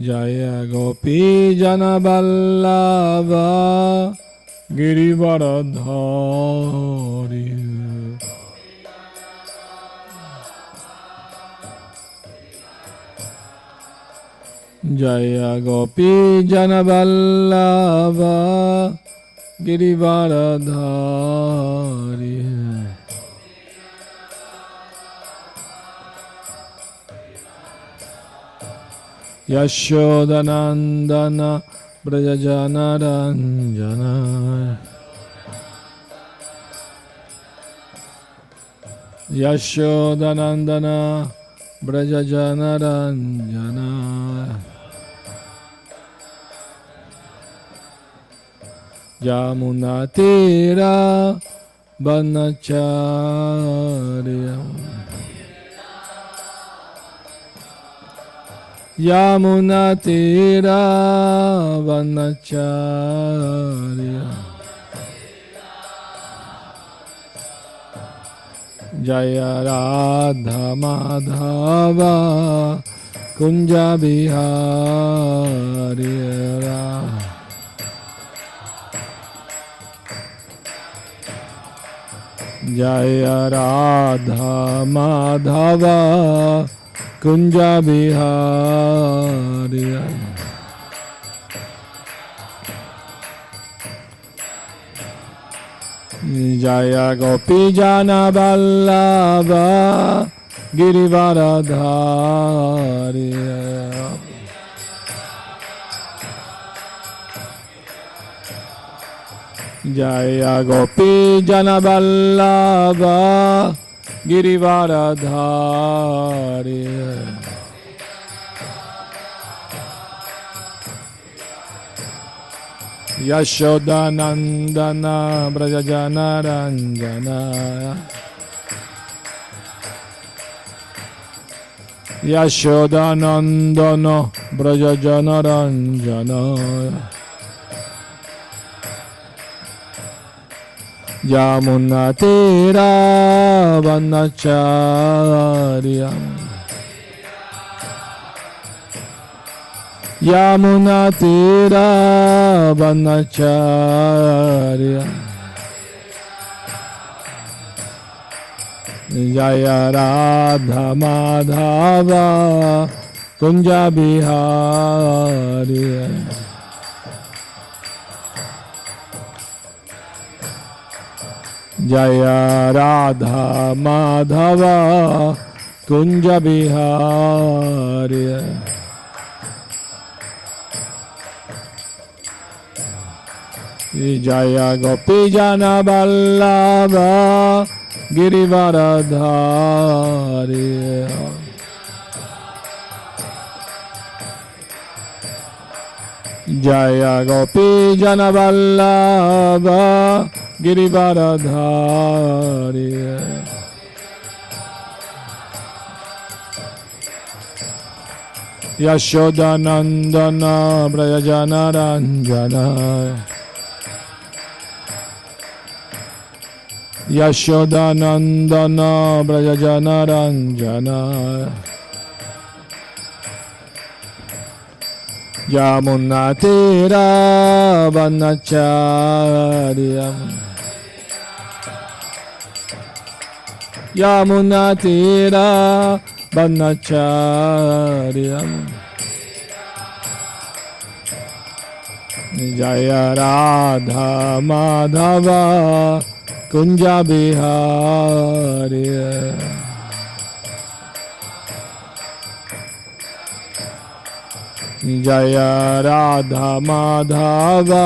Jaya Gopi Jana Vallabha Girivaradhari. Jaya Gopi Jana Vallabha Girivaradhari. Yashodanandana Brajajana Ranjana. Yashodanandana Brajajana Ranjana. Yamunatira Vanacharya. Yamunatira Vanacharya. Jaya Radha Madhava Kunja Bihari. Jaya Radha Madhava Kunja Bihari. Jaya Gopi Jana Vallabha Girivaradhari. Jaya Gopi Jana Vallabha Girivaradhari. Yashodanandana Brajajana Ranjana. Yashodanandana Brajajana Ranjana. Yamunatira Vanacharya. Yamunatira Vanacharya. Jaya Radha Madhava Kunja Bihari. Jaya Radha Madhava Kunja Bihari. Jaya Gopi Jana Vallabha Girivaradhari. Jaya Gopi Jana Vallabha Girivaradhari. Yashodanandana Brajajana Ranjana. Yashodanandana Brajajana Ranjana. Yamunatira Vanacharya. Yamunatira Vanacharya. Jaya Radha Madhava Kunja Bihari. Jaya Radha Madhava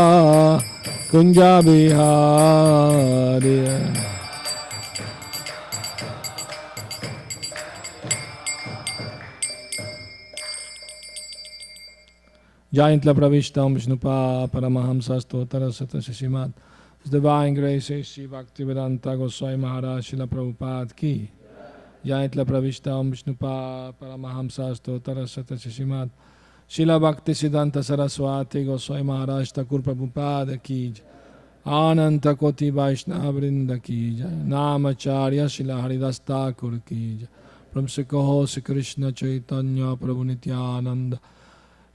Kunja Bihari. Jayantla Pravishtam Vishnupa Paramahamsa Stotara Sata Shishimat. His Divine Grace Sri Bhakti Goswami Maharaj Srila Prabhupada Ki. Jayantla Pravishtam Vishnupa Paramahamsa Stotara Sata Shishimat. Srila Bhakti Siddhanta Saraswati Goswami Maharaj Thakur Prabhupada Ki. Ananta Koti Vaishnava Vrinda Ki. Namacharya Srila Haridas Thakur Ki. From Sikaho Sri Krishna Chaitanya Prabhu Nityananda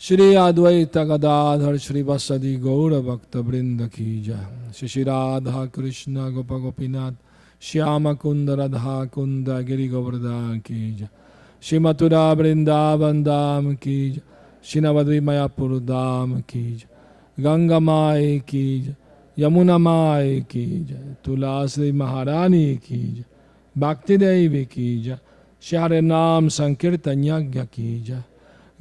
Shri Advaita Gadadhar Shri Vasadi Gaura Bhakta Vrinda Ki Jai. Shri Radha Krishna Gopa Gopinath Shyama Kunda Radha Kunda Giri Govardhan Ki Jai. Shri Mathura Vrindavan Dham Ki Jai. Shri Navadvi Mayapur Dham Ki Jai. Ganga Mai Ki Jai. Yamuna Mai Ki Jai. Tulasi Maharani Ki Jai. Bhakti Devi Ki Jai. Shri Hare Nam Sankirtan Yagya Ki Jai.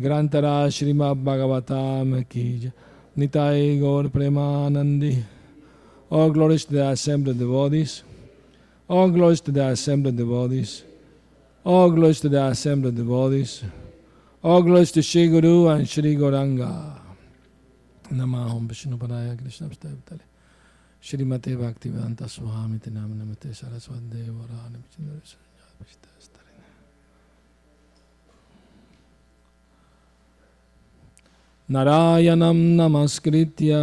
Grantara Srimad Bhagavatam Ki Jai. Nitai Gaur Premanandi. All glories to the assembled devotees. All glories to the assembled devotees. All glories to the assembled devotees. All glories to Shri Guru and Shri Gauranga. Namaham Vishnu Padaya Krishna Vastavitale. Shrimate Bhakti Vedanta Swami Tinam Namate Saraswati Devarani Vishnu Narayanam Namaskritya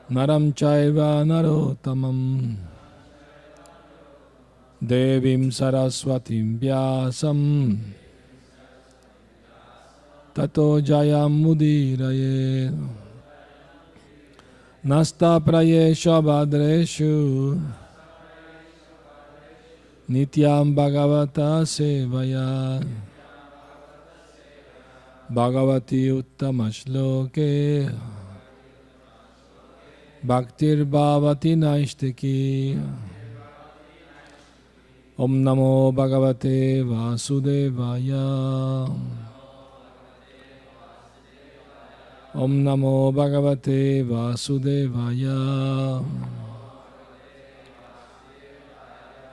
Naram Chaiva Narotamam Devim Saraswatim Vyasam Tato Jayam Mudiraye Nasta Prayesha Bhadreshu Nityam Bhagavata Sevaya Bhagavati Uttamashloke Bhaktir Bhavati Naishtiki Om Namo Bhagavate Vasudevaya Om Namo Bhagavate Vasudevaya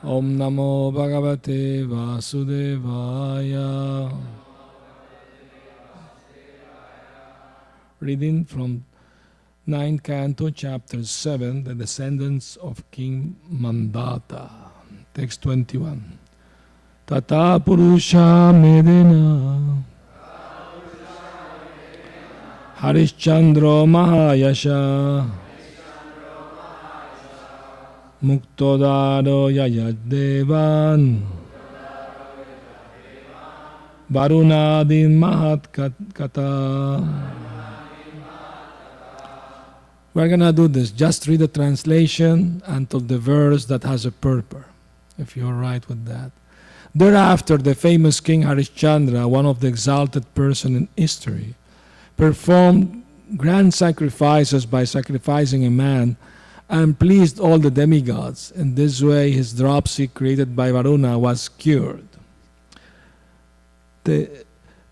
Om Namo Bhagavate Vasudevaya. Reading from 9th Canto, Chapter 7, The Descendants of King Mandata. Text 21. Tata Purusha Medena Harishchandra Mahayasha Muktodaro Yayadevan Varunadin Mahat Kata. We're going to do this. Just read the translation until the verse that has a purport, if you're right with that. Thereafter, the famous King Harishchandra, one of the exalted persons in history, performed grand sacrifices by sacrificing a man and pleased all the demigods. In this way, his dropsy created by Varuna was cured.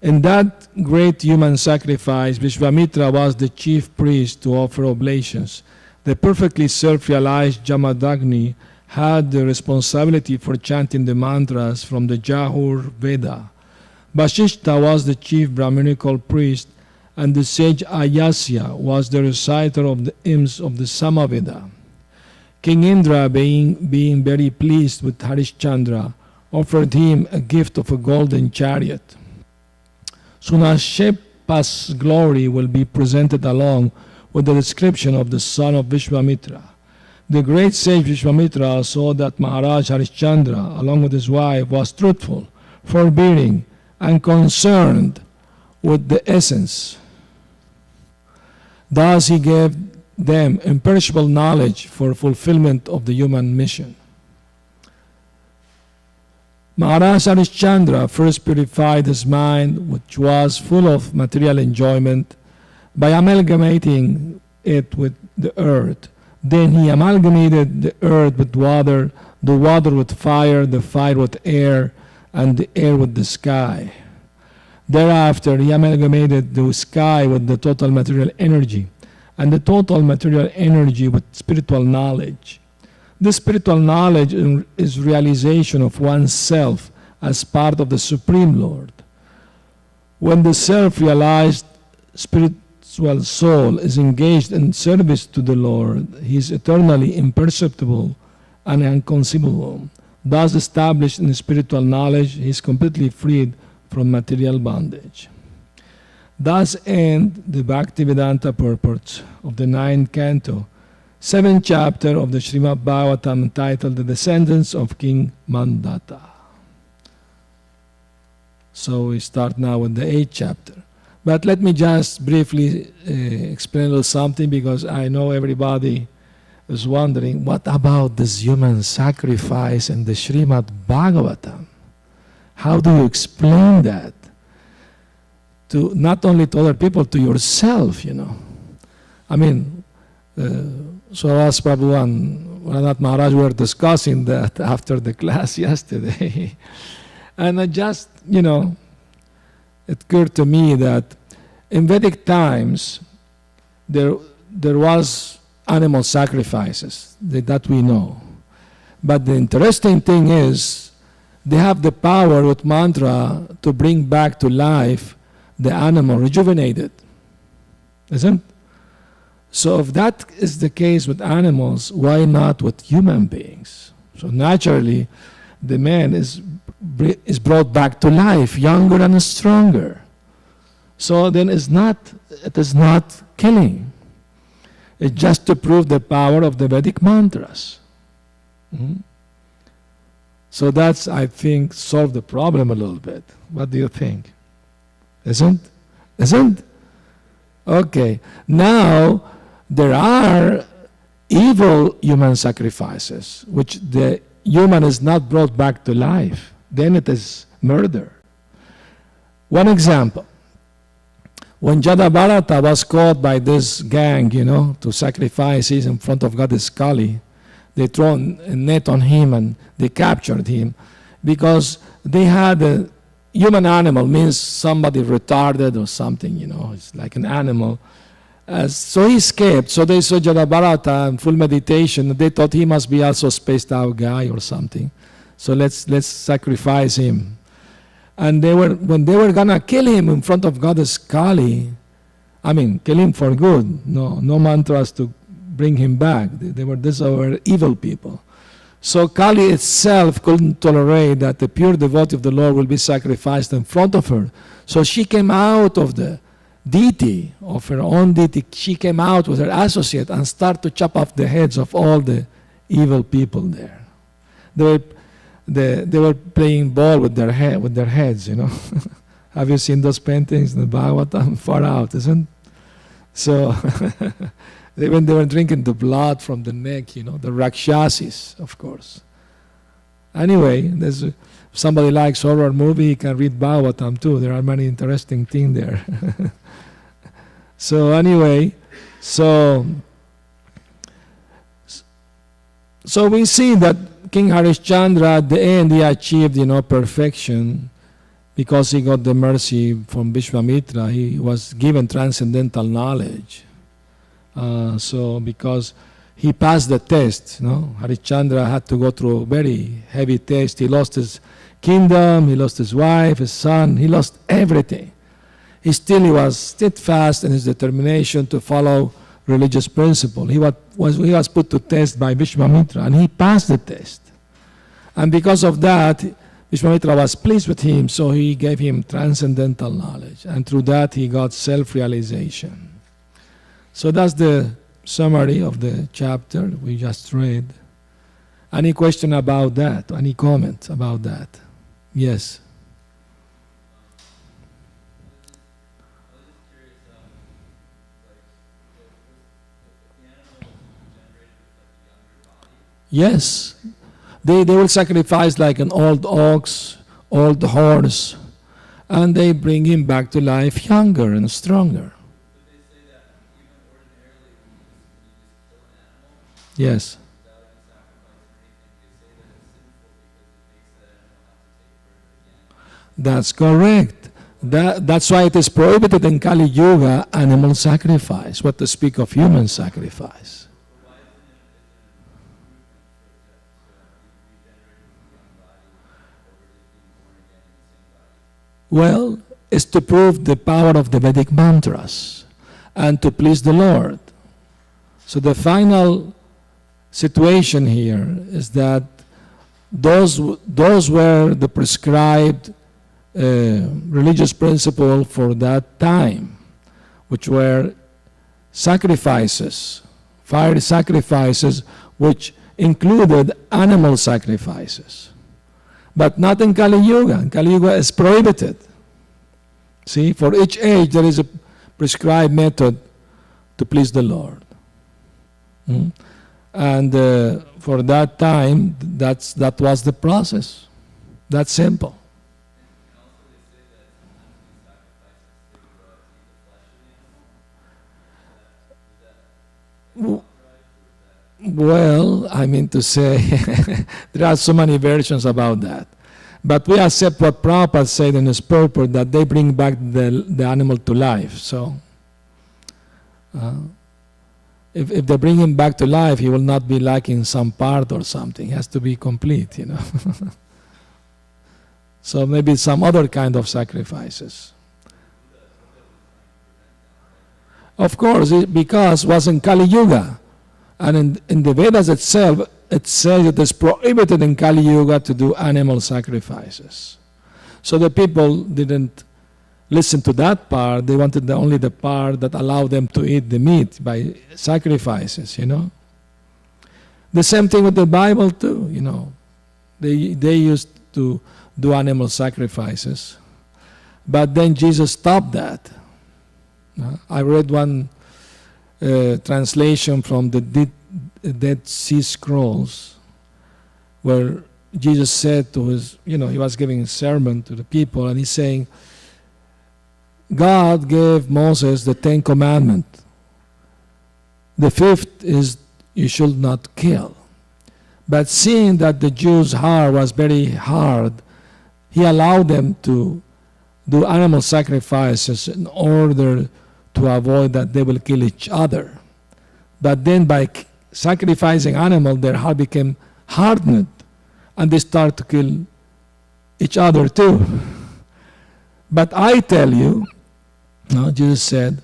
In that great human sacrifice, Vishwamitra was the chief priest to offer oblations. The perfectly self-realized Jamadagni had the responsibility for chanting the mantras from the Jahur Veda. Vashishta was the chief Brahminical priest, and the sage Ayasya was the reciter of the hymns of the Samaveda. King Indra, being very pleased with Harishchandra, offered him a gift of a golden chariot. Sunashepa's glory will be presented along with the description of the son of Vishwamitra. The great sage Vishwamitra saw that Maharaj Harishchandra, along with his wife, was truthful, forbearing, and concerned with the essence. Thus he gave them imperishable knowledge for fulfillment of the human mission. Maharaj Harishchandra first purified his mind, which was full of material enjoyment, by amalgamating it with the earth. Then he amalgamated the earth with water, the water with fire, the fire with air, and the air with the sky. Thereafter, he amalgamated the sky with the total material energy, and the total material energy with spiritual knowledge. This spiritual knowledge is realization of oneself as part of the Supreme Lord. When the self-realized spiritual soul is engaged in service to the Lord, he is eternally imperceptible and inconceivable. Thus established in spiritual knowledge, he is completely freed from material bondage. Thus end the Bhaktivedanta purports of the 9th Canto, 7th chapter of the Srimad Bhagavatam, entitled The Descendants of King Mandata. So we start now with the 8th chapter. But let me just briefly explain a little something, because I know everybody is wondering, what about this human sacrifice in the Srimad Bhagavatam? How do you explain that? To not only to other people, to yourself, you know. I mean, so as Prabhu and Ranat Maharaj were discussing that after the class yesterday. And I just, you know, it occurred to me that in Vedic times, there was animal sacrifices that we know. But the interesting thing is, they have the power with mantra to bring back to life the animal rejuvenated. Isn't? So if that is the case with animals, why not with human beings? So naturally, the man is brought back to life, younger and stronger. So then it is not killing. It's just to prove the power of the Vedic mantras. Mm-hmm. So that's, I think, solved the problem a little bit. What do you think? Isn't? Okay. Now, there are evil human sacrifices, which the human is not brought back to life. Then it is murder. One example. When Jadabharata was caught by this gang, you know, to sacrifice in front of Goddess Kali, they threw a net on him and they captured him because they had a human animal, means somebody retarded or something, you know, it's like an animal. So he escaped. So they saw Jadabharata in full meditation. They thought he must be also a spaced out guy or something. So let's sacrifice him. And when they were gonna kill him in front of Goddess Kali, I mean, kill him for good. No mantras to bring him back. These were evil people. So Kali itself couldn't tolerate that the pure devotee of the Lord will be sacrificed in front of her. So she came out of the deity, of her own deity. She came out with her associate and started to chop off the heads of all the evil people there. They were playing ball with their heads, you know. Have you seen those paintings in the Bhagavatam? Far out, isn't it? So when they were drinking the blood from the neck, you know, the Rakshasis, of course. Anyway, if somebody likes horror movie, he can read Bhagavatam too. There are many interesting things there. So anyway, so we see that King Harishchandra, at the end, he achieved, you know, perfection because he got the mercy from Vishwamitra. He was given transcendental knowledge. So because he passed the test, you know, Harishchandra had to go through a very heavy test. He lost his kingdom, he lost his wife, his son, he lost everything. He was steadfast in his determination to follow religious principle. He was put to test by Vishwamitra, and he passed the test. And because of that, Vishwamitra was pleased with him, so he gave him transcendental knowledge. And through that, he got self-realization. So that's the summary of the chapter we just read. Any question about that? Any comment about that? Yes. Yes, they will sacrifice like an old ox, old horse, and they bring him back to life younger and stronger. But they say that even ordinarily when you kill an animal, yes, without any sacrifice or anything, they say that it's sinful because it makes that animal have to take birth again. that's correct. That's why it is prohibited in Kali Yuga, animal sacrifice, what to speak of human sacrifice. Well, it's to prove the power of the Vedic mantras and to please the Lord. So the final situation here is that those were the prescribed religious principle for that time, which were sacrifices, fire sacrifices, which included animal sacrifices. But not in Kali Yuga. In Kali Yuga is prohibited. See, for each age there is a prescribed method to please the Lord. And for that time, that was the process. That's simple. Well, I mean to say, there are so many versions about that. But we accept what Prabhupada said in his purport, that they bring back the animal to life. So, if they bring him back to life, he will not be lacking some part or something. He has to be complete, you know. So maybe some other kind of sacrifices. Of course, because it was in Kali Yuga. And in the Vedas itself, it says it is prohibited in Kali Yuga to do animal sacrifices. So the people didn't listen to that part. They wanted only the part that allowed them to eat the meat by sacrifices, you know. The same thing with the Bible too, you know. They used to do animal sacrifices. But then Jesus stopped that. I read one translation from the Dead Sea Scrolls, where Jesus said to his, you know, he was giving a sermon to the people, and he's saying, God gave Moses the 10 Commandments. The 5th is, you should not kill. But seeing that the Jews' heart was very hard, he allowed them to do animal sacrifices in order to avoid that they will kill each other. But then by sacrificing animal, their heart became hardened, and they start to kill each other too. But I tell you, Jesus said,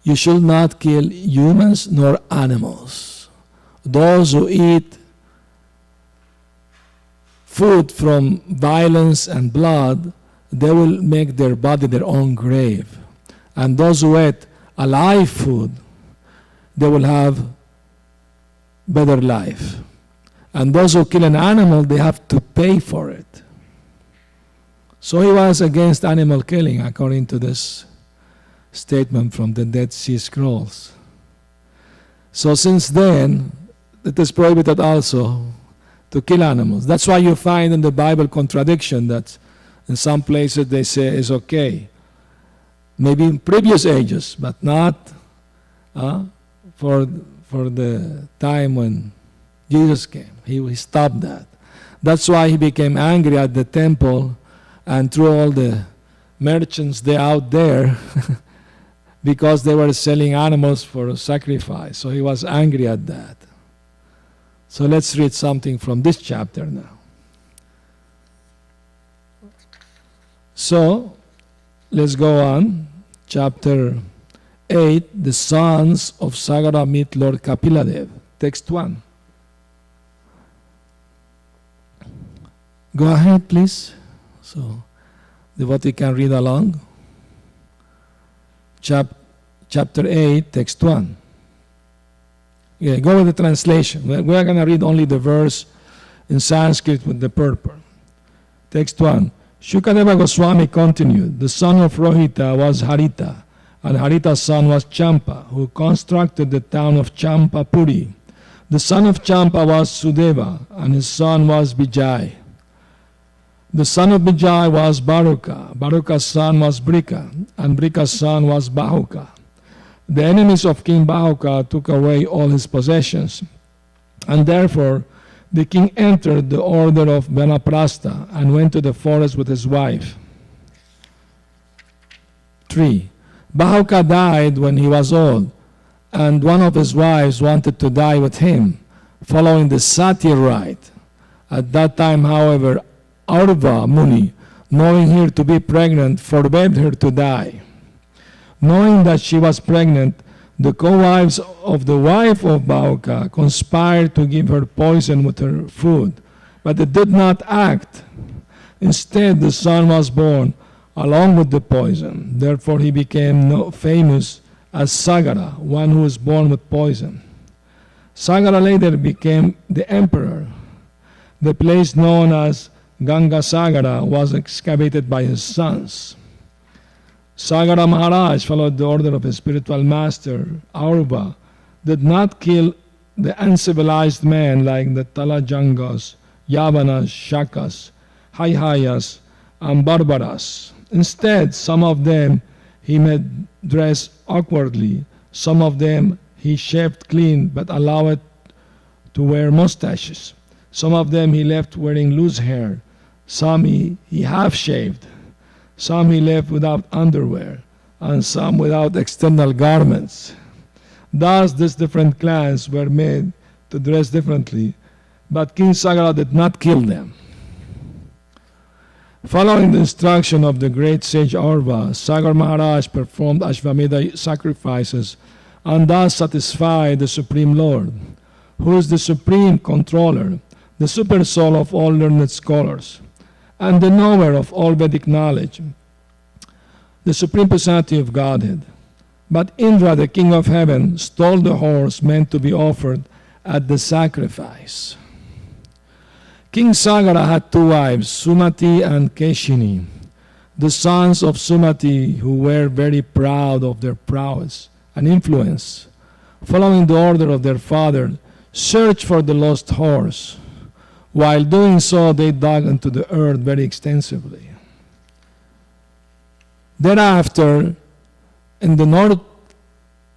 you should not kill humans nor animals. Those who eat food from violence and blood, they will make their body their own grave. And those who eat alive food, they will have better life. And those who kill an animal, they have to pay for it. So he was against animal killing, according to this statement from the Dead Sea Scrolls. So since then, it is prohibited also to kill animals. That's why you find in the Bible contradiction that in some places they say it's okay. Maybe in previous ages, but not for the time when Jesus came. He stopped that. That's why he became angry at the temple and threw all the merchants out there because they were selling animals for sacrifice. So he was angry at that. So let's read something from this chapter now. So let's go on. Chapter 8, the sons of Sagara meet Lord Kapiladev. Text 1. Go ahead, please. So the devotee can read along. Chapter 8, text 1. Yeah, go with the translation. We are going to read only the verse in Sanskrit with the purport. Text 1. Shukadeva Goswami continued, the son of Rohita was Harita, and Harita's son was Champa, who constructed the town of Champapuri. The son of Champa was Sudeva, and his son was Vijay. The son of Vijay was Baruka. Baruka's son was Brika, and Brika's son was Bahuka. The enemies of King Bahuka took away all his possessions, and therefore the king entered the order of Vanaprastha and went to the forest with his wife. 3. Bahuka died when he was old, and one of his wives wanted to die with him, following the Sati rite. At that time, however, Arva Muni, knowing her to be pregnant, forbade her to die. Knowing that she was pregnant, the co-wives of the wife of Bahuka conspired to give her poison with her food, but it did not act. Instead, the son was born along with the poison. Therefore, he became famous as Sagara, one who was born with poison. Sagara later became the emperor. The place known as Ganga Sagara was excavated by his sons. Sagara Maharaj followed the order of his spiritual master, Aurva, did not kill the uncivilized men like the Talajangas, Yavanas, Shakas, Haihayas, and Barbaras. Instead, some of them he made dress awkwardly, some of them he shaved clean but allowed to wear mustaches. Some of them he left wearing loose hair, some he half shaved, some he left without underwear, and some without external garments. Thus, these different clans were made to dress differently, but King Sagara did not kill them. Following the instruction of the great sage Aurva, Sagar Maharaj performed Ashvamedha sacrifices and thus satisfied the Supreme Lord, who is the supreme controller, the super soul of all learned scholars, and the knower of all Vedic knowledge, the supreme personality of Godhead. But Indra, the king of heaven, stole the horse meant to be offered at the sacrifice. King Sagara had two wives, Sumati and Keshini. The sons of Sumati, who were very proud of their prowess and influence, following the order of their father, searched for the lost horse. While doing so, they dug into the earth very extensively. Thereafter, in the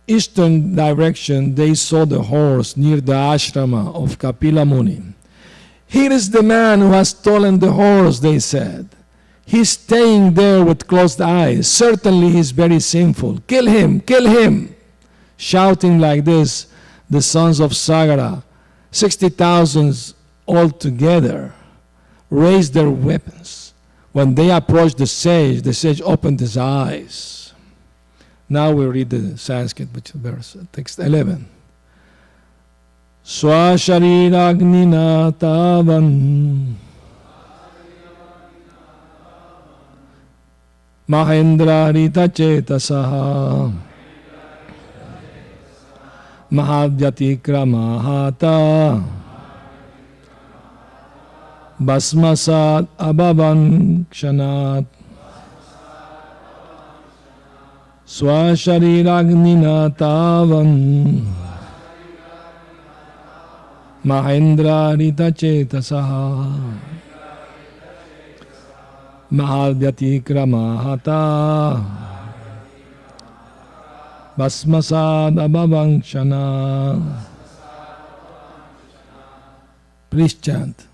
northeastern direction, they saw the horse near the ashrama of Kapila Muni. Here is the man who has stolen the horse, they said. He's staying there with closed eyes. Certainly he's very sinful. Kill him, kill him. Shouting like this, the sons of Sagara, 60,000 altogether, raised their weapons. When they approached the sage opened his eyes. Now we read the Sanskrit, which is verse, text 11. Swashariragnina tavan Mahendra Rita Chetasaha Mahadhyati Kramahata Basmasat Abhavan Kshanat Swashariragnina tavan Mahendra Rita Chetasaha Mahadhyati Kramahata Basmasad Abhavangshana. Please chant.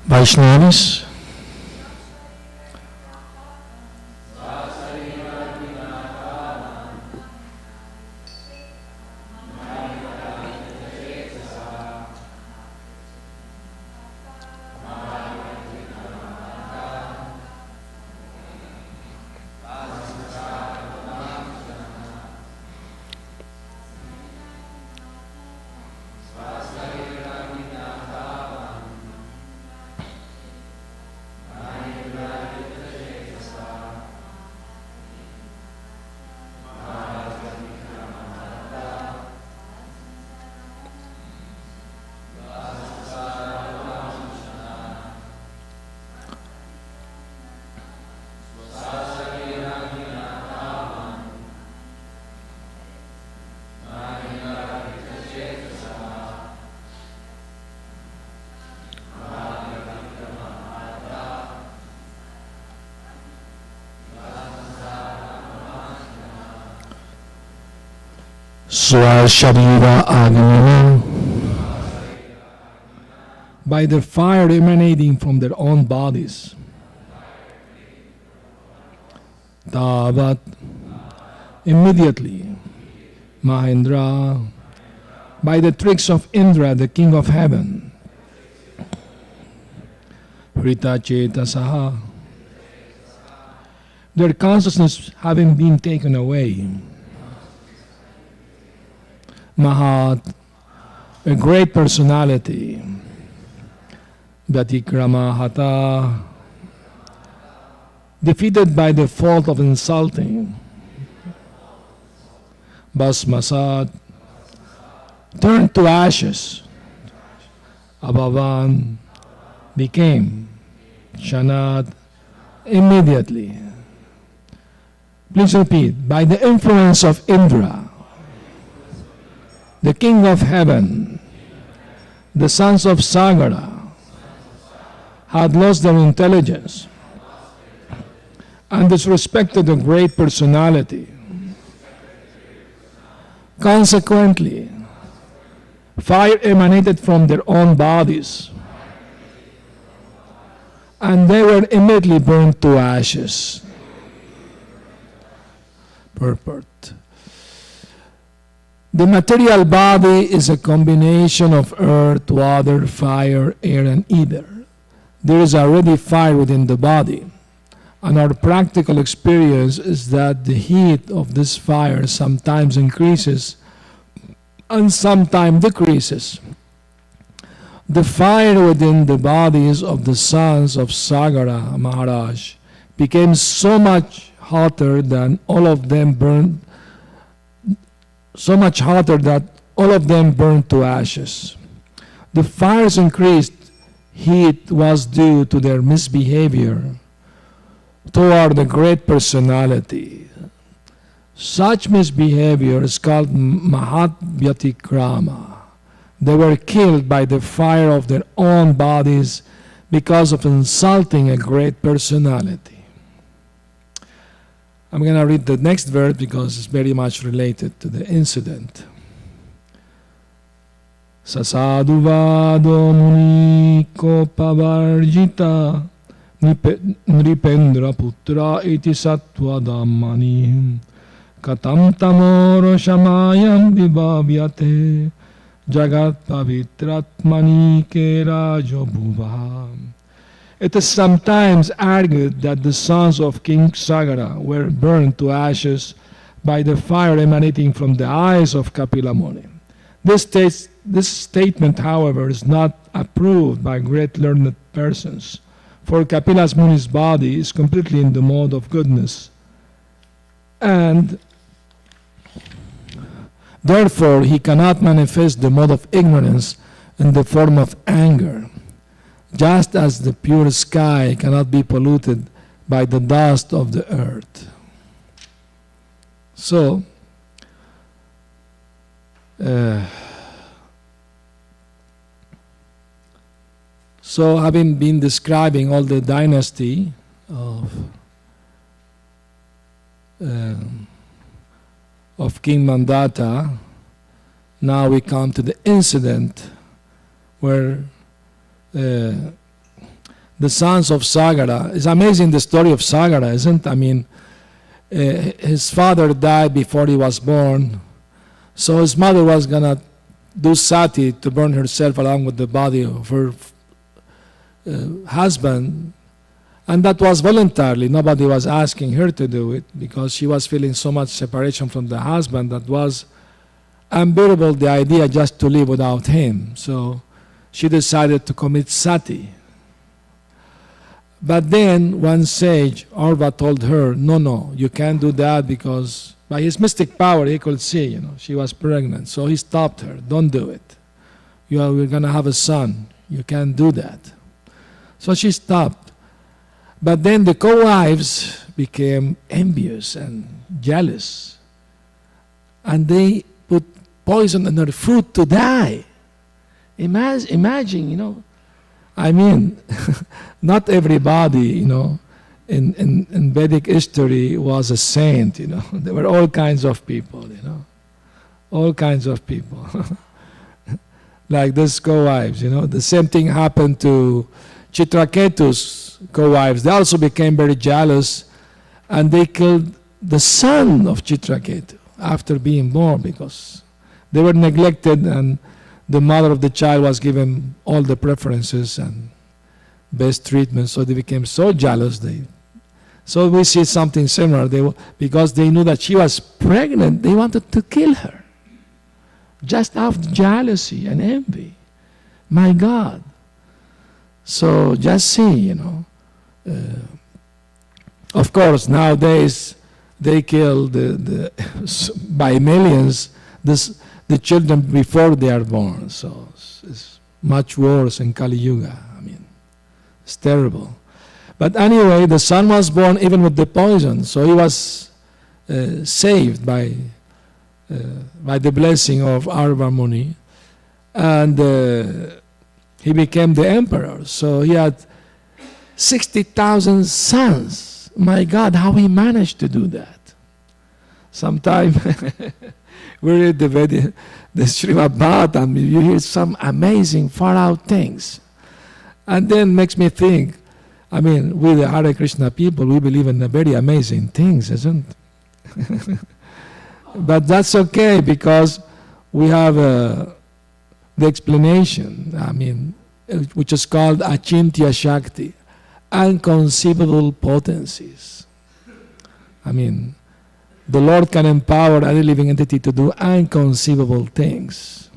Vaishnavas, Swa Sharira Agamana, by the fire emanating from their own bodies. Tavat, immediately, Mahendra, by the tricks of Indra, the king of heaven. Hrita Chetasaha, their consciousness having been taken away. Mahat, a great personality. Vyatikrama Hata, defeated by the fault of insulting. Basmasat, turned to ashes. Abhavan, became. Shanat, immediately. Please repeat. By the influence of Indra, the king of heaven, the sons of Sagara had lost their intelligence and disrespected a great personality. Consequently, fire emanated from their own bodies, and they were immediately burned to ashes. Purport. The material body is a combination of earth, water, fire, air, and ether. There is already fire within the body, and our practical experience is that the heat of this fire sometimes increases and sometimes decreases. The fire within the bodies of the sons of Sagara Maharaj became so much hotter than all of them burned, so much hotter that all of them burned to ashes. The fire's increased heat was due to their misbehavior toward the great personality. Such misbehavior is called Mahat Vyatikrama. They were killed by the fire of their own bodies because of insulting a great personality. I'm going to read the next verse because it's very much related to the incident. Sasadu vado muniko pavarjita nripendra putra iti sattva dhammani katam tamoro shamayam vibhavyate jagat pavitratmani ke rajo bhuva. It is sometimes argued that the sons of King Sagara were burned to ashes by the fire emanating from the eyes of Kapila Muni. This statement, however, is not approved by great learned persons, for Kapila Muni's body is completely in the mode of goodness, and therefore he cannot manifest the mode of ignorance in the form of anger, just as the pure sky cannot be polluted by the dust of the earth. So, having been describing all the dynasty of King Mandata, now we come to the incident where the sons of Sagara. It's amazing, the story of Sagara, isn't it? I mean, his father died before he was born, so his mother was gonna do sati to burn herself along with the body of her husband, and that was voluntarily. Nobody was asking her to do it because she was feeling so much separation from the husband that was unbearable, the idea just to live without him. So she decided to commit sati. But then one sage, Orva, told her, no, you can't do that because by his mystic power he could see, she was pregnant. So he stopped her, don't do it. We're going to have a son. You can't do that. So she stopped. But then the co-wives became envious and jealous. And they put poison in her food to die. Imagine, I mean, not everybody, in Vedic history was a saint, There were all kinds of people, all kinds of people. Like these co-wives, the same thing happened to Chitraketu's co-wives. They also became very jealous, and they killed the son of Chitraketu after being born because they were neglected, and the mother of the child was given all the preferences and best treatment, so they became so jealous. So we see something similar. Because they knew that she was pregnant, they wanted to kill her. Just out of jealousy and envy. My God. So just see, of course, nowadays they kill by millions the children before they are born. So it's much worse in Kali Yuga. I mean, it's terrible. But anyway, the son was born even with the poison, so he was saved by the blessing of Arva Muni, and he became the emperor. So he had 60,000 sons. My God, how he managed to do that? Sometime we read the Srimad Bhagavatam, you hear some amazing, far-out things. And then makes me think, I mean, we the Hare Krishna people, we believe in the very amazing things, isn't it? But that's okay because we have the explanation, I mean, which is called Achintya Shakti, unconceivable potencies. I mean, the Lord can empower any living entity to do unconceivable things.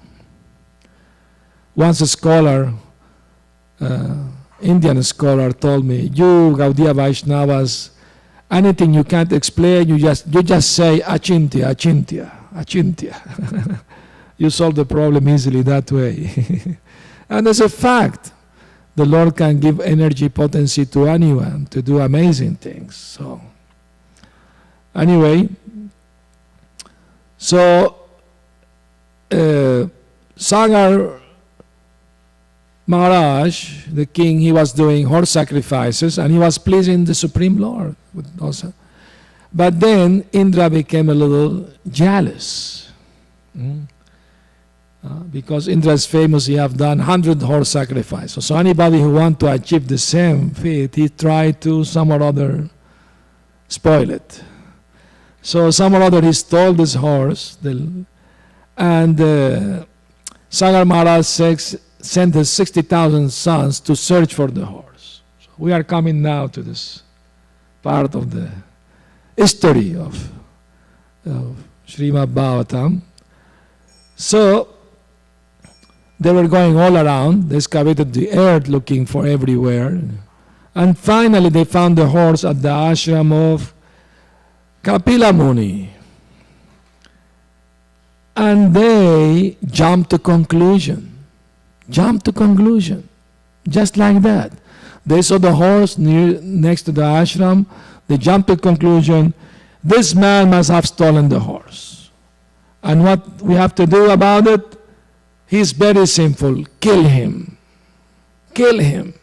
Once a scholar, Indian scholar, told me, you Gaudiya Vaishnavas, anything you can't explain, you just say Achintya, Achintya, Achintya. You solve the problem easily that way. And as a fact, the Lord can give energy potency to anyone to do amazing things. So, anyway, Sagar Maharaj, the king, he was doing horse sacrifices and he was pleasing the Supreme Lord. But then Indra became a little jealous. Because Indra is famous, he have done 100 horse sacrifices. So anybody who want to achieve the same feat, he tried to some or other spoil it. So some or other he stole this horse, and Sagar Maharaj sent his 60,000 sons to search for the horse. So we are coming now to this part of the history of Srimad Bhagavatam. So they were going all around, they excavated the earth looking for everywhere, and finally they found the horse at the ashram of Kapila Muni. And they jumped to conclusion. Just like that. They saw the horse next to the ashram, they jumped to conclusion, this man must have stolen the horse. And what we have to do about it? He's very simple. Kill him. Kill him.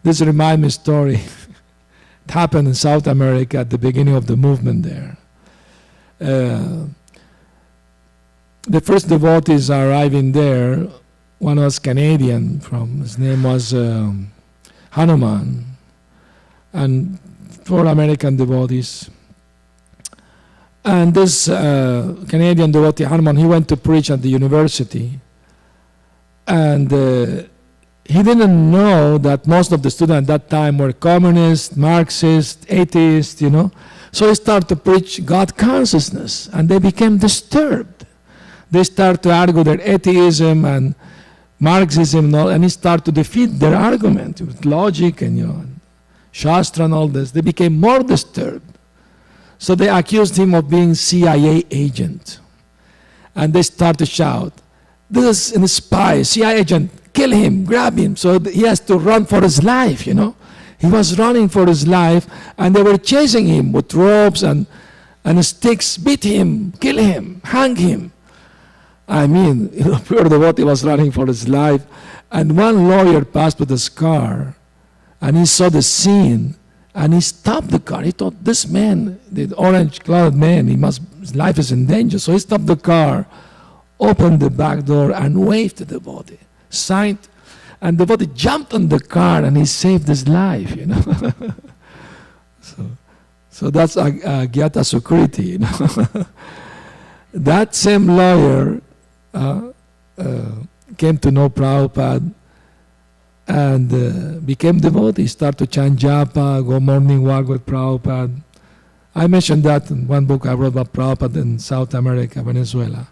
This reminds me of a story. It happened in South America at the beginning of the movement there. The first devotees arriving there, one was Canadian, his name was Hanuman, and 4 American devotees. And this Canadian devotee, Hanuman, he went to preach at the university. And he didn't know that most of the students at that time were communists, Marxists, atheists, So he started to preach God consciousness, and they became disturbed. They started to argue their atheism and Marxism, and he started to defeat their argument with logic and Shastra and all this. They became more disturbed. So they accused him of being CIA agent. And they started to shout, this is a spy, CIA agent, kill him, grab him. So he has to run for his life, He was running for his life, and they were chasing him with ropes and sticks, beat him, kill him, hang him. I mean, poor devotee was running for his life, and one lawyer passed with his car, and he saw the scene, And he stopped the car. He thought, this man, the orange-clouded man, his life is in danger. So he stopped the car, opened the back door, and waved to the body. Signed, and the body jumped on the car, and he saved his life, you know. So that's Agyata Sukriti, you know. That same lawyer came to know Prabhupada and became devotee. Started to chant japa, go morning walk with Prabhupada. I mentioned that in one book I wrote about Prabhupada in South America, Venezuela.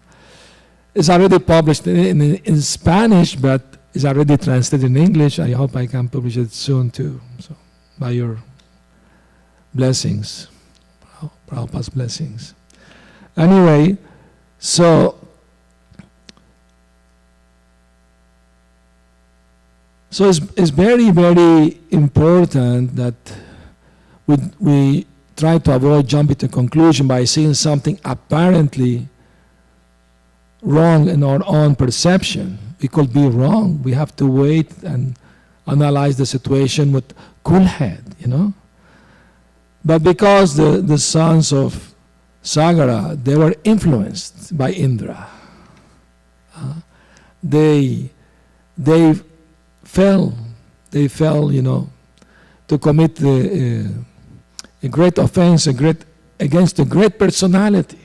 It's already published in Spanish, but it's already translated in English. I hope I can publish it soon too. So, by your blessings, Prabhupada's blessings. Anyway, so it's very, very important that we try to avoid jumping to conclusion by seeing something apparently wrong in our own perception. It could be wrong. We have to wait and analyze the situation with cool head, you know. But because the sons of Sagara, they were influenced by Indra. They fell, you know, to commit a great offense against a great personality.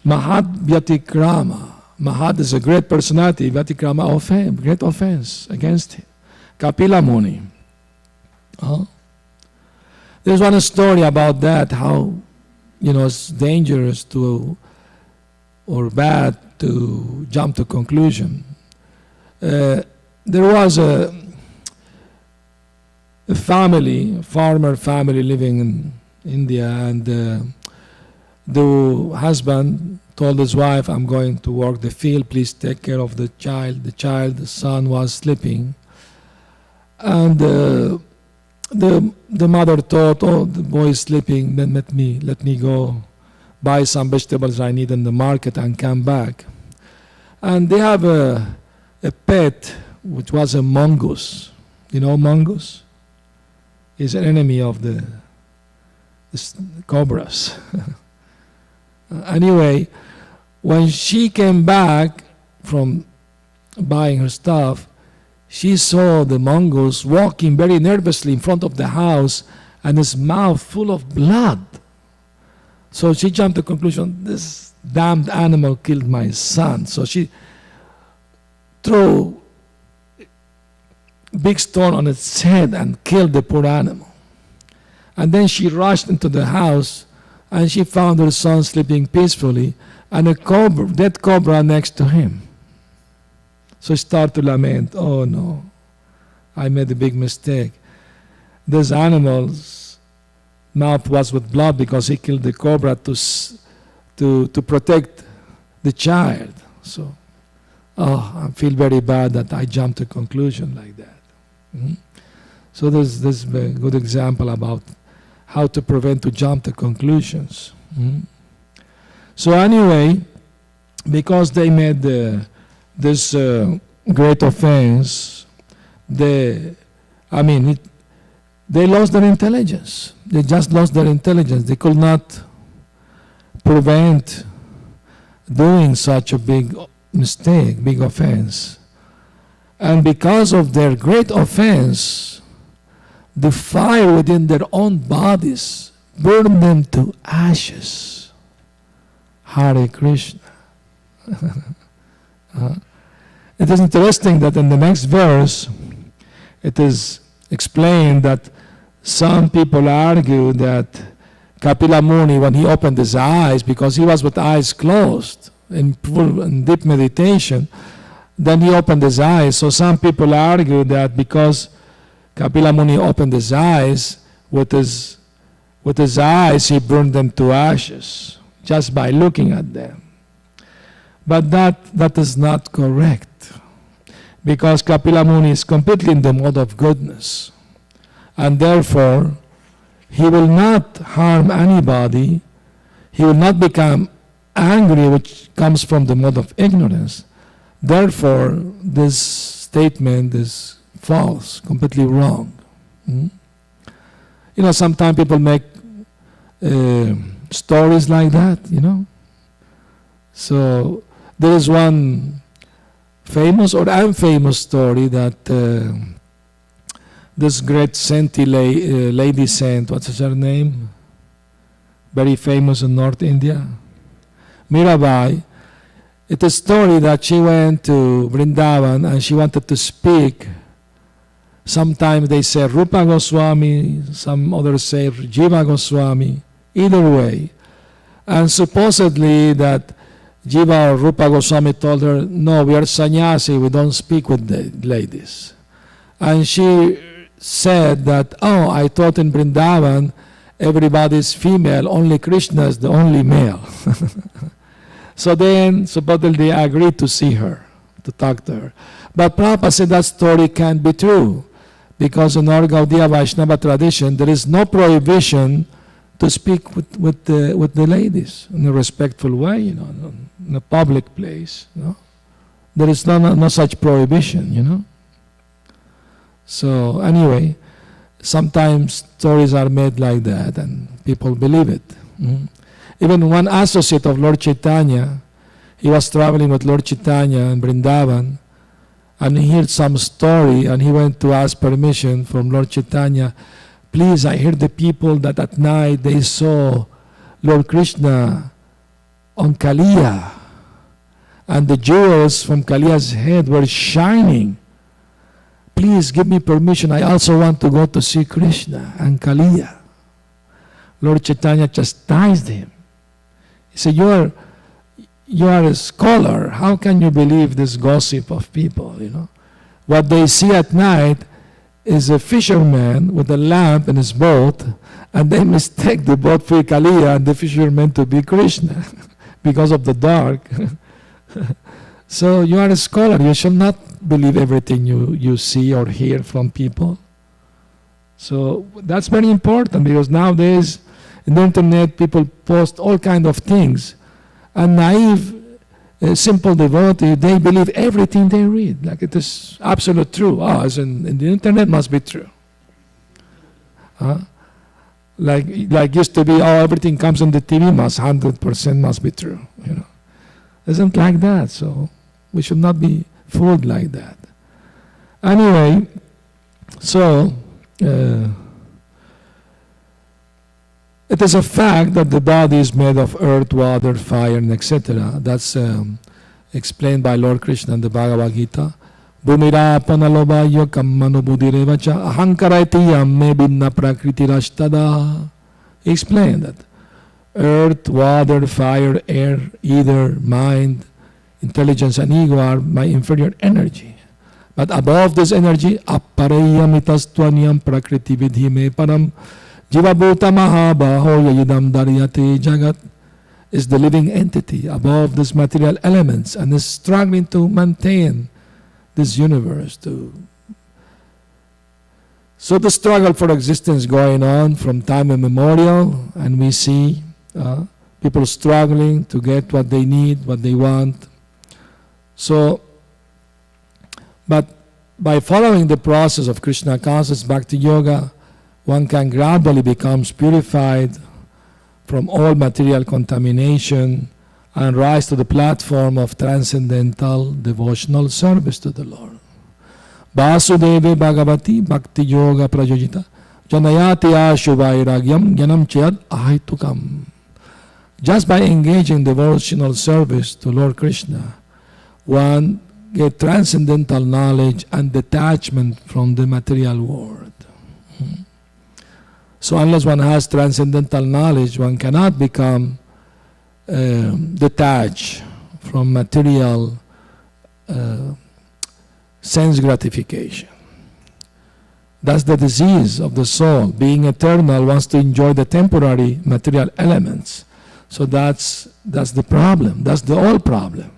Mahat Vyatikrama. Mahat is a great personality. Vyatikrama, great offense against him. Kapila Muni. There's one story about that, how, you know, it's dangerous to, or bad to jump to conclusion. There was a farmer family living in India, and the husband told his wife, I'm going to work the field, please take care of the child. The son was sleeping. And the mother thought, oh, the boy is sleeping, then let me go buy some vegetables I need in the market and come back. And they have a pet, which was a mongoose. You know mongoose? Is an enemy of the cobras. Anyway, when she came back from buying her stuff, she saw the mongoose walking very nervously in front of the house and his mouth full of blood. So she jumped to the conclusion, this damned animal killed my son. So she threw a big stone on its head and killed the poor animal. And then she rushed into the house and she found her son sleeping peacefully and a dead cobra next to him. So she started to lament, oh no, I made a big mistake. This animal's mouth was with blood because he killed the cobra to protect the child. So, I feel very bad that I jumped to a conclusion like that. Mm-hmm. So this is a good example about how to prevent to jump to conclusions. Mm-hmm. So anyway, because they made this great offense, they lost their intelligence. They just lost their intelligence. They could not prevent doing such a big mistake, big offense. And because of their great offense, the fire within their own bodies burned them to ashes. Hare Krishna. It is interesting that in the next verse, it is explained that some people argue that Kapila Muni, when he opened his eyes, because he was with eyes closed in deep meditation, then he opened his eyes. So some people argue that because Kapila Muni opened his eyes, with his eyes he burned them to ashes just by looking at them. But that is not correct, because Kapila Muni is completely in the mode of goodness, and therefore he will not harm anybody. He will not become angry, which comes from the mode of ignorance. Therefore, this statement is false, completely wrong. You know, sometimes people make stories like that, you know. So there is one famous or unfamous story that this great lady saint, what's her name? Very famous in North India, Mirabai. It's a story that she went to Vrindavan and she wanted to speak. Sometimes they say Rupa Goswami, some others say Jiva Goswami, either way. And supposedly that Jiva or Rupa Goswami told her, no, we are sannyasi, we don't speak with the ladies. And she said that, oh, I thought in Vrindavan everybody is female, only Krishna is the only male. So then supposedly they agreed to see her, to talk to her. But Prabhupada said that story can't be true, because in our Gaudiya Vaishnava tradition there is no prohibition to speak with the ladies in a respectful way, you know, in a public place. You know? There is no such prohibition, you know. So anyway, sometimes stories are made like that and people believe it. Even one associate of Lord Chaitanya, he was traveling with Lord Chaitanya in Vrindavan, and he heard some story and he went to ask permission from Lord Chaitanya. Please, I heard the people that at night they saw Lord Krishna on Kaliya, and the jewels from Kaliya's head were shining. Please give me permission. I also want to go to see Krishna and Kaliya. Lord Chaitanya chastised him. He said, you are a scholar. How can you believe this gossip of people, you know? What they see at night is a fisherman with a lamp in his boat, and they mistake the boat for Kaliya and the fisherman to be Krishna because of the dark. So you are a scholar. You shall not believe everything you see or hear from people. So that's very important, because nowadays in the internet people post all kinds of things, and naive, simple devotee, they believe everything they read, like it is absolute true. As in the internet must be true. Like used to be, everything comes on the TV, 100% must be true. You know, isn't like that. So we should not be fooled like that. Anyway, so it is a fact that the body is made of earth, water, fire, and etc. That's explained by Lord Krishna in the Bhagavad Gita. Bhumirapanalobayo kammanubudirevacha ahankaraitiyam me binna prakritirashtada. He explained that earth, water, fire, air, ether, mind, intelligence, and ego are my inferior energy. But above this energy, apparayam itastvanyam prakriti vidhi me param Jivabhuta Mahabaho Yayidam Daryate Jagat, is the living entity above these material elements and is struggling to maintain this universe. So the struggle for existence going on from time immemorial, and we see people struggling to get what they need, what they want. So, but by following the process of Krishna conscious Bhakti Yoga, one can gradually become purified from all material contamination and rise to the platform of transcendental devotional service to the Lord. Vasudeve Bhagavati Bhakti Yoga Prajojita Janayati Ashuvairagyam Gyanam Chayad Ahaitukam. Just by engaging devotional service to Lord Krishna, one gets transcendental knowledge and detachment from the material world. So unless one has transcendental knowledge, one cannot become detached from material sense gratification. That's the disease of the soul. Being eternal wants to enjoy the temporary material elements. So that's the problem. That's the old problem.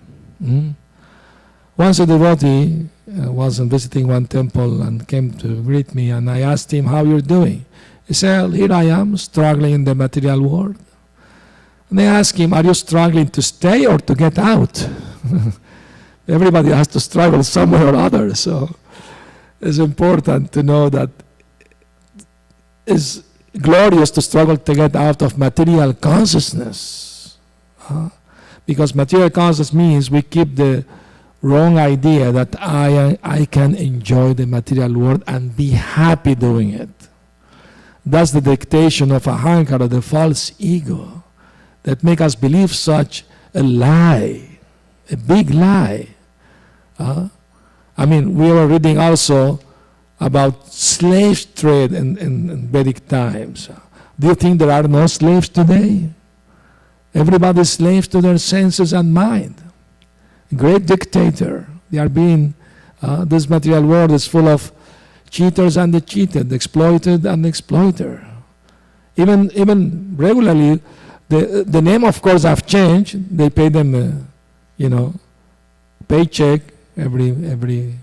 Once a devotee was visiting one temple and came to greet me, and I asked him, how you're doing? He said, here I am, struggling in the material world. And I asked him, are you struggling to stay or to get out? Everybody has to struggle somewhere or other. So it's important to know that glorious to struggle to get out of material consciousness. Because material consciousness means we keep the wrong idea that I can enjoy the material world and be happy doing it. That's the dictation of ahankara, the false ego, that make us believe such a lie, a big lie. I mean, we were reading also about slave trade in Vedic times. Do you think there are no slaves today? Everybody is slaves to their senses and mind. Great dictator. They are being, this material world is full of cheaters and the cheated, exploited and exploiter. Even regularly, the name of course have changed. They pay them, paycheck every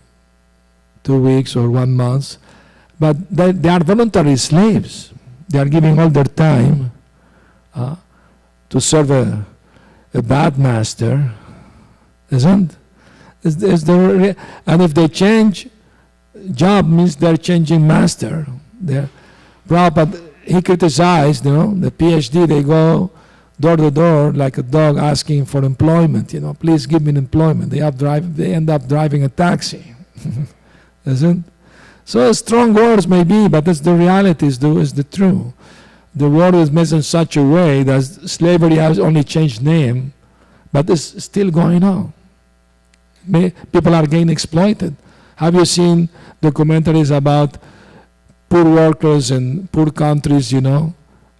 2 weeks or 1 month. But they are voluntary slaves. They are giving all their time to serve a bad master. And if they change job, means they're changing master. Prabhupada, he criticized, the PhD, they go door to door like a dog asking for employment, please give me employment. They end up driving a taxi. Isn't? So strong words may be, but that's the reality, is the truth. The world is made in such a way that slavery has only changed name, but it's still going on. People are getting exploited. Have you seen documentaries about poor workers in poor countries,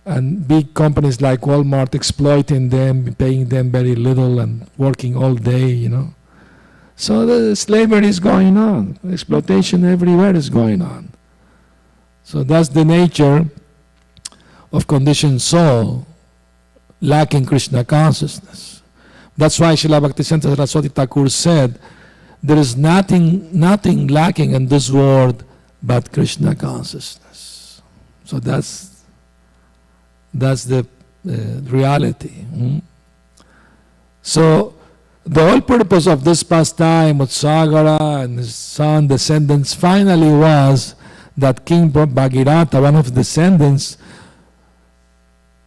and big companies like Walmart exploiting them, paying them very little and working all day, So the slavery is going on. Exploitation everywhere is going on. So that's the nature of conditioned soul, lacking Krishna consciousness. That's why Srila Bhaktisiddhanta Saraswati Thakur said, there is nothing lacking in this world but Krishna consciousness. So that's the reality. So the whole purpose of this pastime with Sagara and his son, descendants, finally was that King Bhagirath, one of the descendants,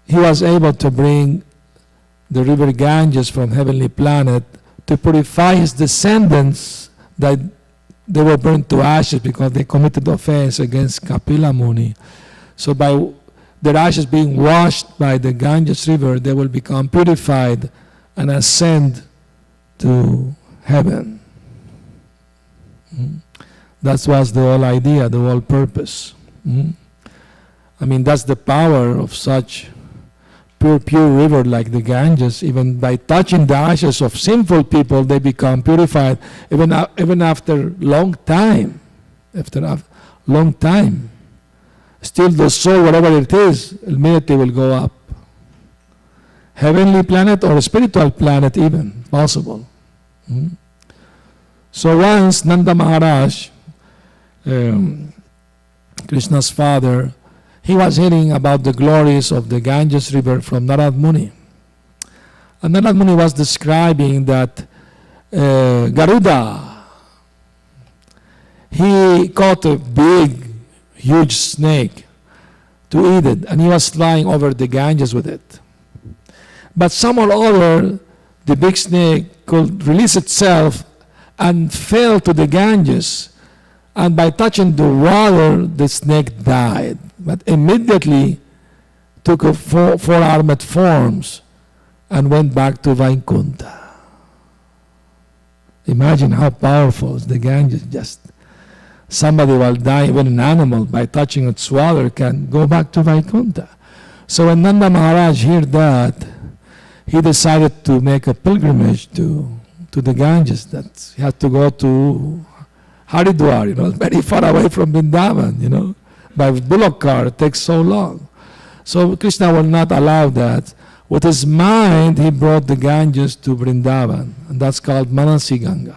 he was able to bring the river Ganges from heavenly planet to purify his descendants that they were burnt to ashes because they committed offense against Kapila Muni. So by their ashes being washed by the Ganges river, they will become purified and ascend to heaven. That was the whole idea, the whole purpose. I mean, that's the power of such pure river like the Ganges. Even by touching the ashes of sinful people, they become purified, even after long time. After a long time, still the soul, whatever it is, immediately will go up. Heavenly planet or spiritual planet even, possible. So once Nanda Maharaj, Krishna's father, he was hearing about the glories of the Ganges river from Narad Muni. And Narad Muni was describing that Garuda, he caught a big, huge snake to eat it, and he was flying over the Ganges with it. But somehow or other, the big snake could release itself and fell to the Ganges, and by touching the water, the snake died. But immediately took a four-armed forms and went back to Vaikuntha. Imagine how powerful is the Ganges. Just somebody will die, even an animal, by touching its water can go back to Vaikuntha. So when Nanda Maharaj heard that, he decided to make a pilgrimage to the Ganges. That he had to go to Haridwar, very far away from Vrindavan, By bullock car, it takes so long. So Krishna will not allow that. With his mind, he brought the Ganges to Vrindavan, and that's called Manasi Ganga.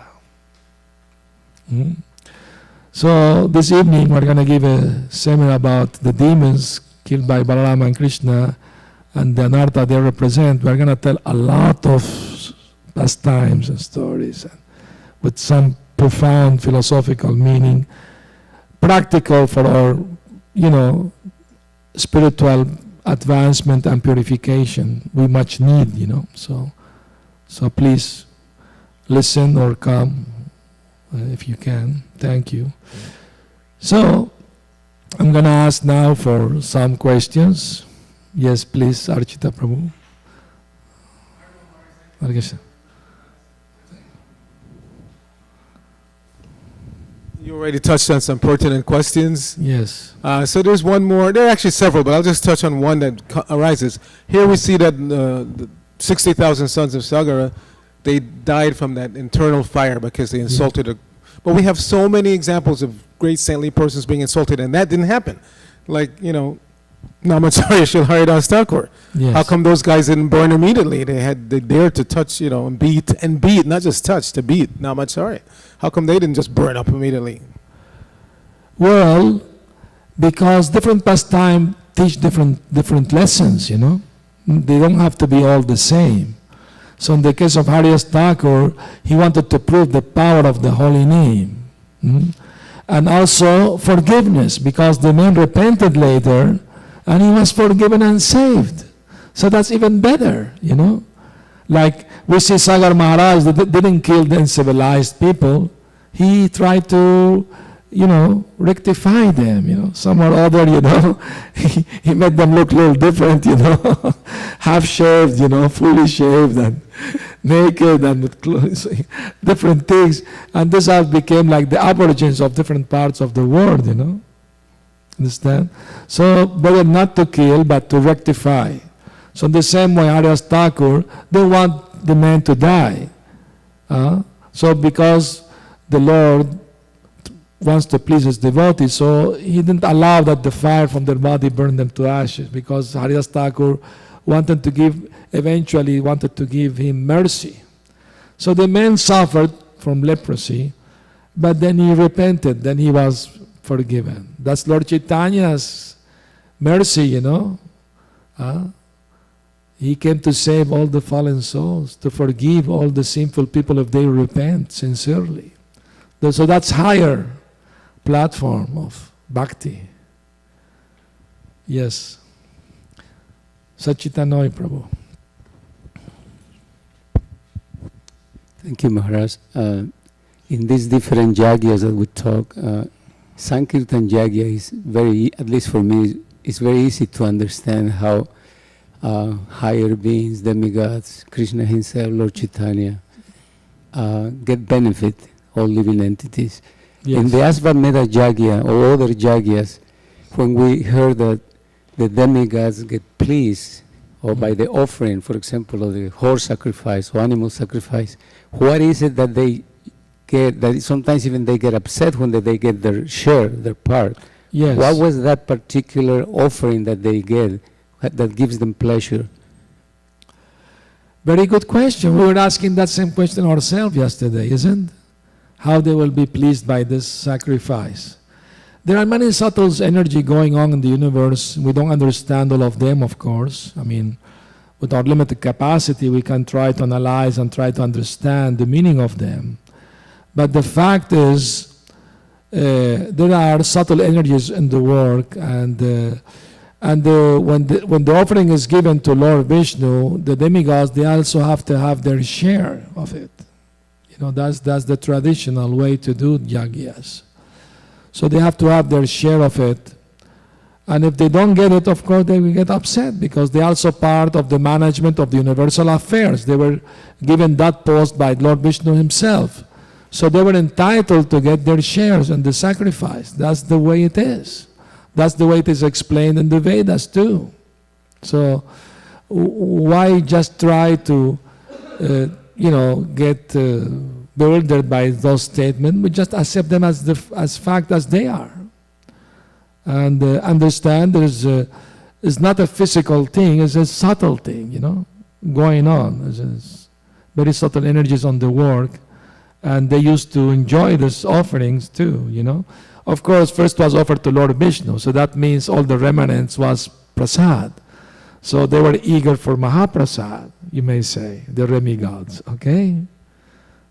So this evening, we're going to give a seminar about the demons killed by Balarama and Krishna, and the anartha they represent. We're going to tell a lot of pastimes and stories, with some profound philosophical meaning, practical for our, spiritual advancement and purification we much need, you know. So please listen or come if you can. Thank you. So I'm going to ask now for some questions. Yes, please, Archita Prabhu. You already touched on some pertinent questions. Yes. So there's one more. There are actually several, but I'll just touch on one that arises. Here we see that the 60,000 sons of Sagara, they died from that internal fire because they insulted a... But we have so many examples of great saintly persons being insulted, and that didn't happen. Like, you know, Namacharya Srila Haridas Thakur. Yes. How come those guys didn't burn immediately? They dared to touch, you know, and beat, not just touch, to beat Namacharya. How come they didn't just burn up immediately? Well, because different pastime teach different lessons, you know. They don't have to be all the same. So in the case of Haridas Thakur, he wanted to prove the power of the holy name. And also forgiveness, because the man repented later and he was forgiven and saved. So that's even better, you know. Like we see Sagar Maharaj that didn't kill the uncivilized people. He tried to, you know, rectify them, you know, some or other, you know. He made them look a little different, you know, half shaved, you know, fully shaved and naked and with clothes, different things. And this all became like the aborigines of different parts of the world, you know. Understand? So better not to kill, but to rectify. So in the same way, Haridas Thakur, they want the man to die. So because the Lord wants to please his devotees, so he didn't allow that the fire from their body burn them to ashes, because Haridas Thakur eventually wanted to give him mercy. So the man suffered from leprosy, but then he repented, then he was forgiven. That's Lord Chaitanya's mercy, you know. He came to save all the fallen souls, to forgive all the sinful people if they repent sincerely. So that's higher platform of bhakti. Yes. Sachitanoi Prabhu. Thank you, Maharaj. In these different yagyas that we talk, Sankirtan yagya is very, at least for me, it's very easy to understand how higher beings, demigods, Krishna himself, Lord Chaitanya, get benefit, all living entities. Yes. In the Asvamedha yagya or other yagyas, when we heard that the demigods get pleased or by the offering, for example, of the horse sacrifice or animal sacrifice, what is it that they get, that sometimes even they get upset when they get their share, their part? Yes. What was that particular offering that they get that gives them pleasure? Very good question. We were asking that same question ourselves yesterday, isn't it? How they will be pleased by this sacrifice. There are many subtle energy going on in the universe. We don't understand all of them, of course. I mean, with our limited capacity, we can try to analyze and try to understand the meaning of them. But the fact is, there are subtle energies in the work, and when the offering is given to Lord Vishnu, the demigods, they also have to have their share of it. You know, that's the traditional way to do yagyas. So they have to have their share of it. And if they don't get it, of course, they will get upset, because they are also part of the management of the universal affairs. They were given that post by Lord Vishnu himself. So they were entitled to get their shares in the sacrifice. That's the way it is. That's the way it is explained in the Vedas too. So why just try to, get bewildered by those statements? We just accept them as fact as they are. And understand it's not a physical thing, it's a subtle thing, going on. There's very subtle energies on the work. And they used to enjoy these offerings too, Of course, first was offered to Lord Vishnu, so that means all the remnants was prasad. So they were eager for Mahaprasad, you may say, the demigods, okay?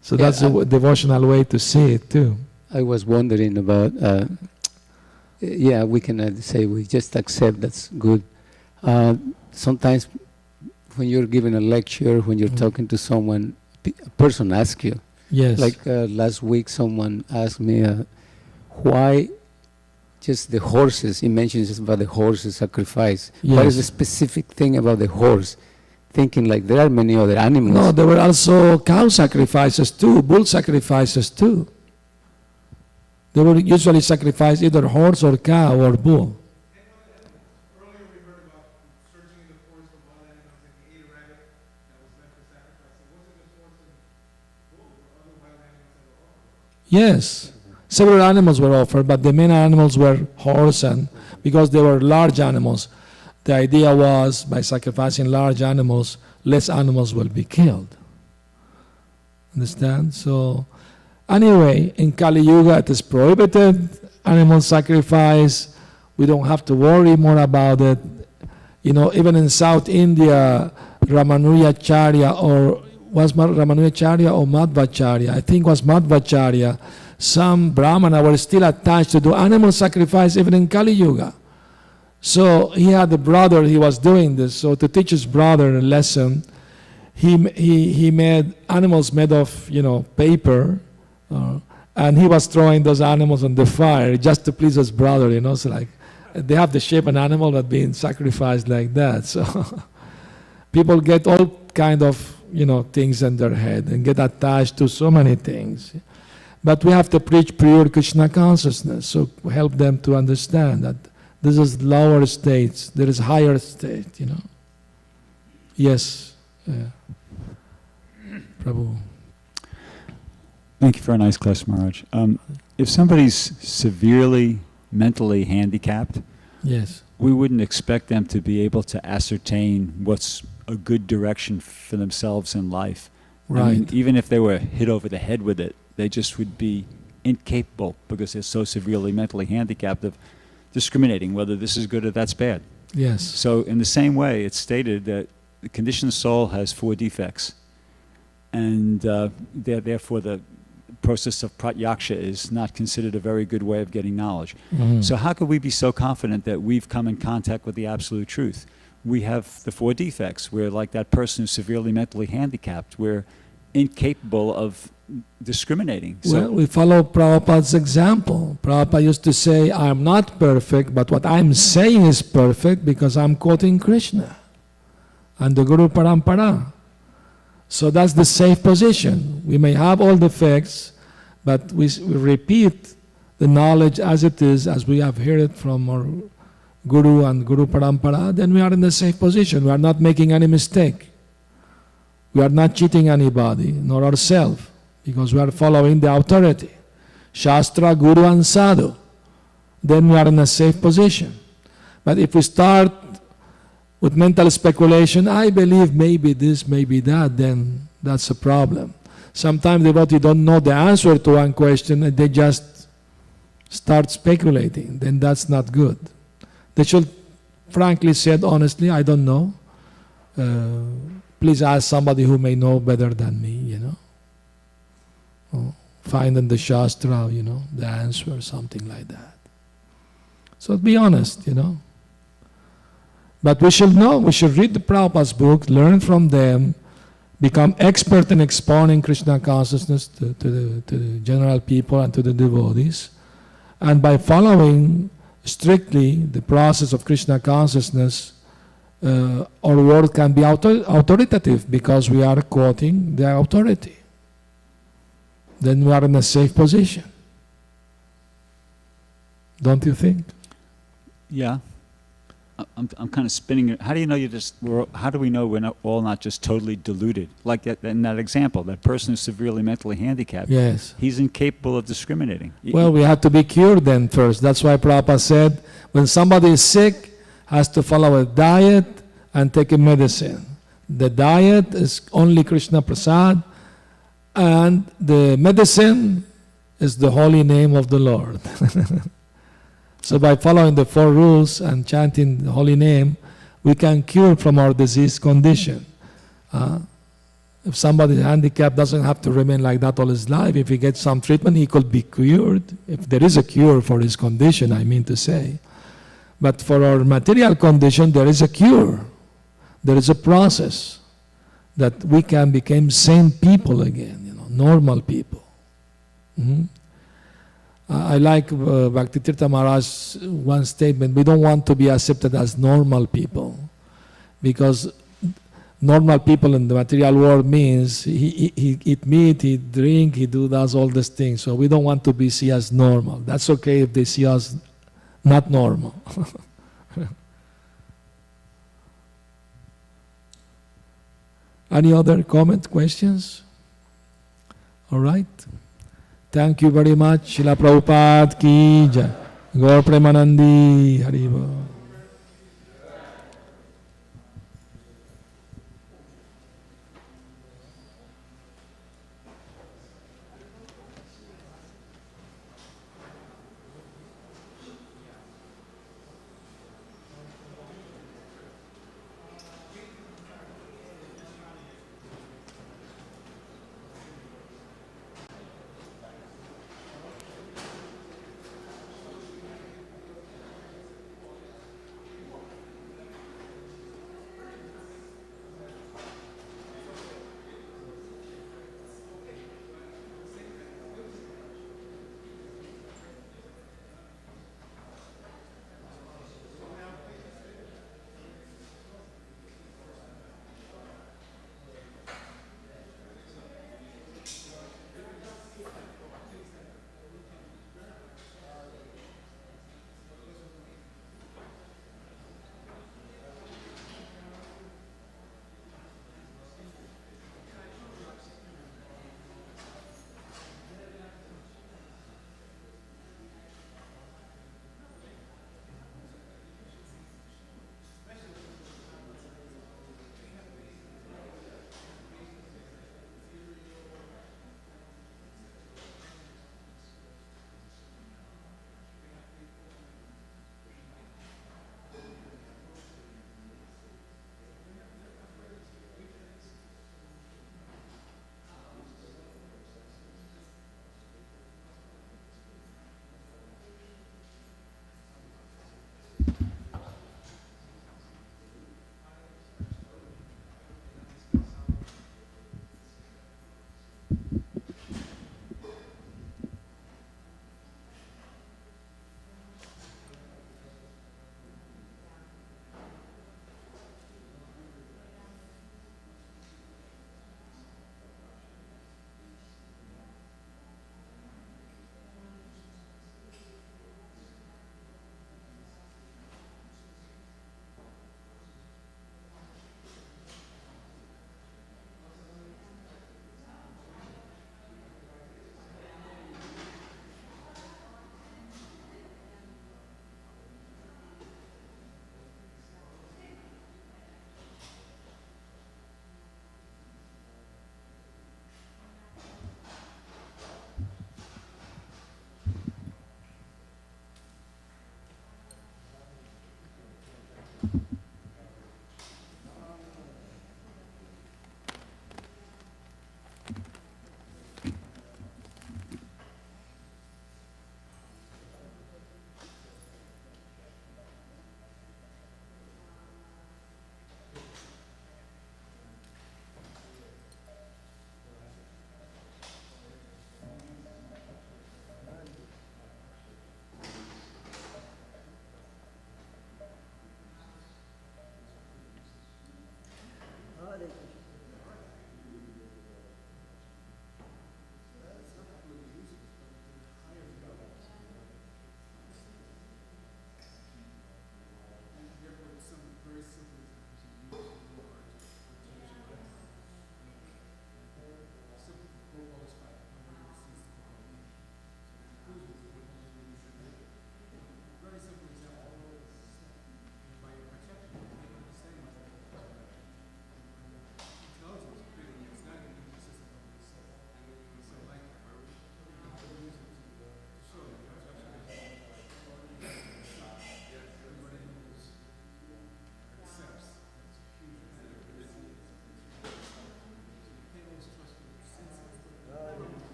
So that's a devotional way to see it too. I was wondering about Yeah, we can say we just accept that's good. Sometimes when you're giving a lecture, when you're talking to someone, a person asks you. Yes. Like last week, someone asked me why just the horses. He mentions just about the horses sacrifice. What is the Yes. specific thing about the horse? Thinking like there are many other animals. No, there were also cow sacrifices too, bull sacrifices too. They would usually sacrifice either horse or cow or bull. Earlier we heard about searching in the forest for wild animals and he ate a rabbit that was left for sacrifice. So wasn't this horse and bull or other wild animals that were offered? Yes, several animals were offered, but the main animals were horse, and because they were large animals, the idea was by sacrificing large animals, less animals will be killed. Understand? So, anyway, in Kali Yuga it is prohibited, animal sacrifice. We don't have to worry more about it. You know, even in South India, Ramanujacharya or Ramanujacharya or Madhvacharya, I think it was Madhvacharya, some Brahmana were still attached to do animal sacrifice even in Kali Yuga. So he had a brother, he was doing this, so to teach his brother a lesson, he made animals made of, you know, paper, and he was throwing those animals on the fire just to please his brother, you know, so like, they have the shape of an animal that being sacrificed like that, so people get all kind of, you know, things in their head and get attached to so many things. But we have to preach pure Krishna consciousness, so help them to understand that this is lower states, there is higher state, you know. Yes, Prabhu. Thank you for a nice class, Maharaj. If somebody's severely mentally handicapped, Yes, we wouldn't expect them to be able to ascertain what's a good direction for themselves in life. I mean, right. even if they were hit over the head with it, they just would be incapable, because they're so severely mentally handicapped, of discriminating whether this is good or that's bad. Yes, So in the same way, it's stated that the conditioned soul has 4 defects, and therefore the process of pratyaksha is not considered a very good way of getting knowledge. Mhm. So how could we be so confident that we've come in contact with the absolute truth? We have the 4 defects. We're like that person who's severely mentally handicapped. We're incapable of discriminating. Well, we follow Prabhupada's example. Prabhupada used to say, I'm not perfect, but what I'm saying is perfect because I'm quoting Krishna and the Guru Parampara. So that's the safe position. We may have all the facts, but we repeat the knowledge as it is, as we have heard it from our Guru and Guru Parampara, then we are in the safe position. We are not making any mistake. We are not cheating anybody, nor ourselves, because we are following the authority, Shastra, Guru and Sadhu. Then we are in a safe position. But if we start with mental speculation, I believe maybe this, maybe that, then that's a problem. Sometimes the devotee don't know the answer to one question and they just start speculating. Then that's not good. They should frankly said honestly, I don't know. Please ask somebody who may know better than me, you know. Or find in the Shastra, you know, the answer, something like that. So be honest, you know. But we should know, we should read the Prabhupada's book, learn from them, become expert in expounding Krishna consciousness to the general people and to the devotees. And by following strictly the process of Krishna consciousness, our word can be authoritative because we are quoting the authority. Then we are in a safe position. Don't you think? Yeah. I'm kind of spinning it. How do you know how do we know we're all not just totally deluded? Like in that example, that person who's severely mentally handicapped. Yes. He's incapable of discriminating. Well, we have to be cured then first. That's why Prabhupada said, when somebody is sick, has to follow a diet and take a medicine. The diet is only Krishna Prasad, and the medicine is the holy name of the Lord. So by following the 4 rules and chanting the holy name, we can cure from our disease condition. If somebody is handicapped, doesn't have to remain like that all his life. If he gets some treatment, he could be cured. If there is a cure for his condition, I mean to say. But for our material condition, there is a cure. There is a process that we can become sane people again, normal people. I like Bhakti Tirtha Maharaj's one statement, we don't want to be accepted as normal people, because normal people in the material world means he eat meat, he drink, does all these things. So we don't want to be seen as normal. That's okay if they see us not normal. Any other comment, questions? All right. Thank you very much. Srila Prabhupada ki jai. Gaur Premanandi Haribo.